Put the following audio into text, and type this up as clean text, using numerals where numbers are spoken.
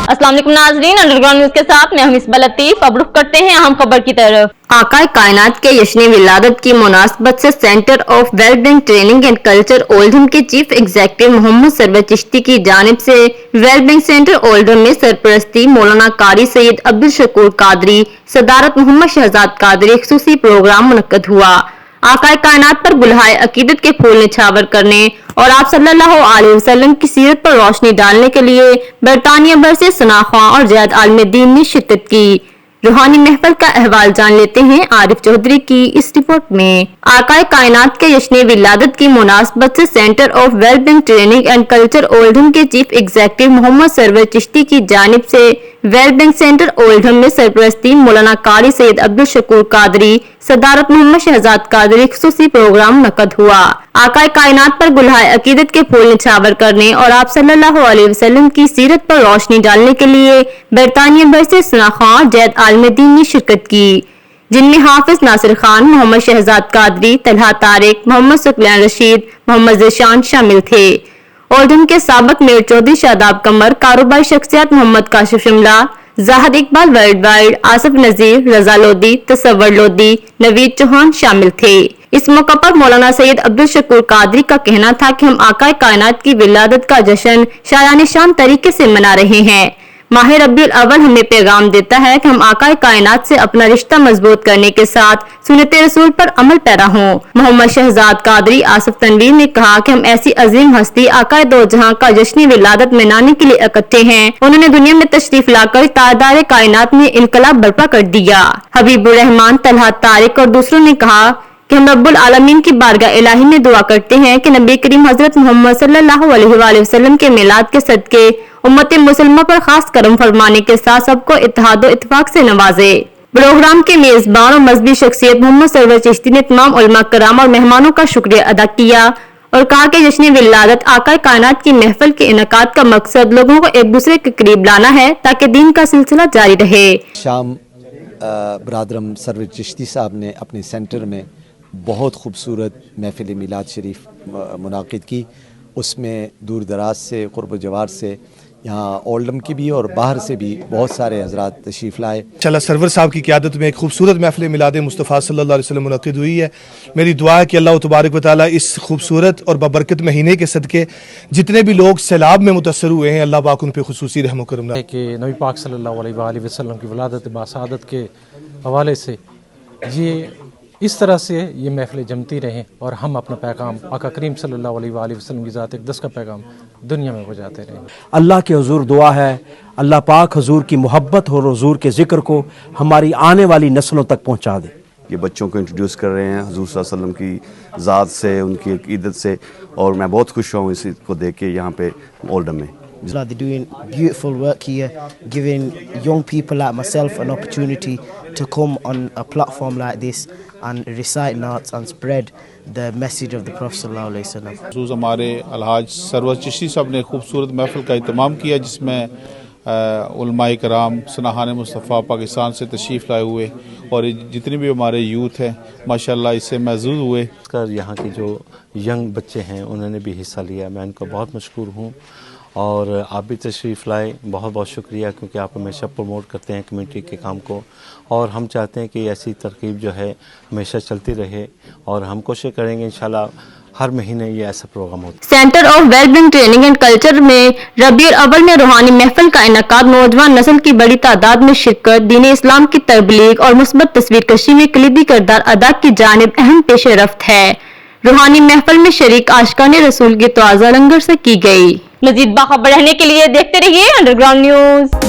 अस्सलाम वालेकुम नाज़रीन, अंडरग्राउंड न्यूज के साथ मैं हमीसबा लतीफ। अब रुख करते हैं अहम खबर की तरफ। आकाए कायनात के जश्न विलादत की मुनासबत से centre of wellbeing training and culture Oldham के चीफ एग्जीक्यूटिव मोहम्मद सरवर चिश्ती की जानिब से वेलबींग सेंटर ओल्डम में सरपरस्ती मौलाना कारी सैयद अब्दुल शकूर कादरी, सदारत मोहम्मद शहजाद कादरी खुसूसी प्रोग्राम मुनक्कद हुआ। आकाए कायनात पर गुलहाए अकीदत के फूल निछावर करने और आप सल्लल्लाहु अलैहि वसल्लम की सीरत पर रोशनी डालने के लिए बरतानिया भर से सनाख्वां और ज़ैद आलम दीन ने शिरकत की। रूहानी महफिल का अहवाल जान लेते हैं आरिफ चौधरी की इस रिपोर्ट में। आकाए कायनात के जश्न विलादत की मुनासबत से centre of wellbeing training and culture Oldham के चीफ एग्जीक्यूटिव मोहम्मद सरवर चिश्ती की जानिब से वेलबींग सेंटर ओल्डम में सरपरस्ती मौलाना कारी सैयद अब्दुल शकूर कादरी, सदारत मोहम्मद शहजाद कादरी खुसूसी प्रोग्राम मुनक्कद हुआ। आकाए कायनात पर गुलहाए अकीदत के फूल निछावर करने और आप सल्लल्लाहु अलैहि वसल्लम की सीरत पर रोशनी डालने के लिए बरतानिया भर से सनाख्वां ज़ैद आलम दीन ने शिरकत की, जिनमें हाफिज नासिर खान, मोहम्मद शहजाद कादरी, तलहा तारिक, मोहम्मद सुकलान रशीद, मोहम्मद ज़ीशान शामिल थे। ओल्डम के साबिक मेयर चौधरी शादाब कमर, कारोबारी शख्सियत मोहम्मद काशिफ शिमला, जाहिद इकबाल वर्ल्ड वाइड, आसिफ नजीर, रजा लोदी, तसव्वुर लोदी, नवीद चौहान शामिल थे। इस मौका पर मौलाना सैयद अब्दुल शकूर कादरी का कहना था कि हम आकाए कायनात की विलादत का जश्न शायान शान तरीके से मना रहे हैं। माह रबीउल अव्वल हमें पैगाम देता है कि हम आकाए कायनात से अपना रिश्ता मजबूत करने के साथ सुन्नत रसूल पर अमल पैरा हों। मोहम्मद शहजाद कादरी, आसिफ तनवीर ने कहा कि हम ऐसी अजीम हस्ती आकाए दो जहां का जश्न विलादत मनाने के लिए इकट्ठे हैं। उन्होंने दुनिया में तशरीफ लाकर तादार कायनात में इनकलाब बर्पा कर दिया। हबीबुर रहमान, तलहा तारिक और दूसरों ने कहा कि हम रब्बुल आलमीन की बारगाह इलाही में दुआ करते हैं कि नबी करीम हजरत मोहम्मद सल्लल्लाहु अलैहि वसल्लम के मिलाद के सदके उम्मत मुसलमा पर खास करम फरमाने के साथ सबको इत्तेहाद और इत्तेफाक से नवाजे। प्रोग्राम के मेजबान और मजहबी शख्सियत मोहम्मद सरवर चिश्ती ने तमाम उलमा कराम और मेहमानों का शुक्रिया अदा किया और कहा कि जश्न विलादत आकाए कायनात की महफिल के इनकाद का मकसद लोगों को एक दूसरे के करीब लाना है ताकि दीन का सिलसिला जारी रहे। शाम बरादरम सरवर चिश्ती साहब ने अपने सेंटर में बहुत खूबसूरत महफिल मिलाद शरीफ मुनाकिद की। उसमें दूर दराज से क़ुर्ब जवार से यहाँ ओल्डम की भी और बाहर से भी बहुत सारे हजरात तशरीफ़ लाए। इंशाअल्लाह सरवर साहब की क़यादत में एक खूबसूरत महफिल मिलाद मुस्तफ़ा सल्लल्लाहु अलैहि वसल्लम मुनक़िद हुई है। मेरी दुआ है कि अल्लाह तबारक व तआला इस खूबसूरत और बबरकत महीने के सदके जितने भी लोग सैलाब में मुतअस्सर हुए हैं अल्लाह पाक उन पर खुसूसी रहम करम है कि नबी पाक सल्लल्लाहु अलैहि वसल्लम की वलादत बासादत के हवाले से ये इस तरह से ये महफिलें जमती रहें और हम अपना पैगाम आका करीम सल्लल्लाहु अलैहि वसल्लम की ज़ात अक़दस का पैगाम दुनिया में पहुँचाते रहें। अल्लाह के हुजूर दुआ है अल्लाह पाक हुजूर की मोहब्बत और हुजूर के ज़िक्र को हमारी आने वाली नस्लों तक पहुँचा दे। ये बच्चों को इंट्रोड्यूस कर रहे हैं हुजूर सल्लल्लाहु अलैहि वसल्लम की ज़ात से, उनकी अक़ीदत से, और मैं बहुत खुश हूँ इसी को देख के यहाँ पे ओल्डम में। They're doing beautiful work here, giving young people like myself an opportunity to come on a platform like this and recite naats and spread the message of the Prophet sallallahu alaihi wasallam. हमारे Alhaj server Chishti साहब ने खूबसूरत महफिल का इत्माम किया जिसमें उलमाए कराम सनाहान मुस्तफ़ा पाकिस्तान से तशरीफ़ लाए हुए और जितने भी हमारे यूथ हैं माशाल्लाह इससे महजूज हुए। यहाँ के जो यंग बच्चे हैं उन्होंने भी हिस्सा लिया, मैं उनका बहुत मशकूर हूँ। और आप भी तशरीफ़ लाए, बहुत बहुत शुक्रिया, क्योंकि आप हमेशा प्रमोट करते हैं कम्युनिटी के काम को और हम चाहते हैं कि ऐसी तरकीब जो है हमेशा चलती रहे और हम कोशिश करेंगे इंशाल्लाह हर महीने ये ऐसा प्रोग्राम हो। Centre of wellbeing training and culture में रबीउल अव्वल में रूहानी महफिल का इनकाद नौजवान नस्ल की बड़ी तादाद में शिरकत, दीन इस्लाम की तरबलीग और मुस्बत तस्वीर कशी में कलीदी किरदार अदा की जानिब अहम पेश रफ्त है। रूहानी महफिल में शरीक आशिकान रसूल की तवाज़ा लंगर से की गई। मज़ीद बाखबर रहने के लिए देखते रहिए अंडरग्राउंड न्यूज।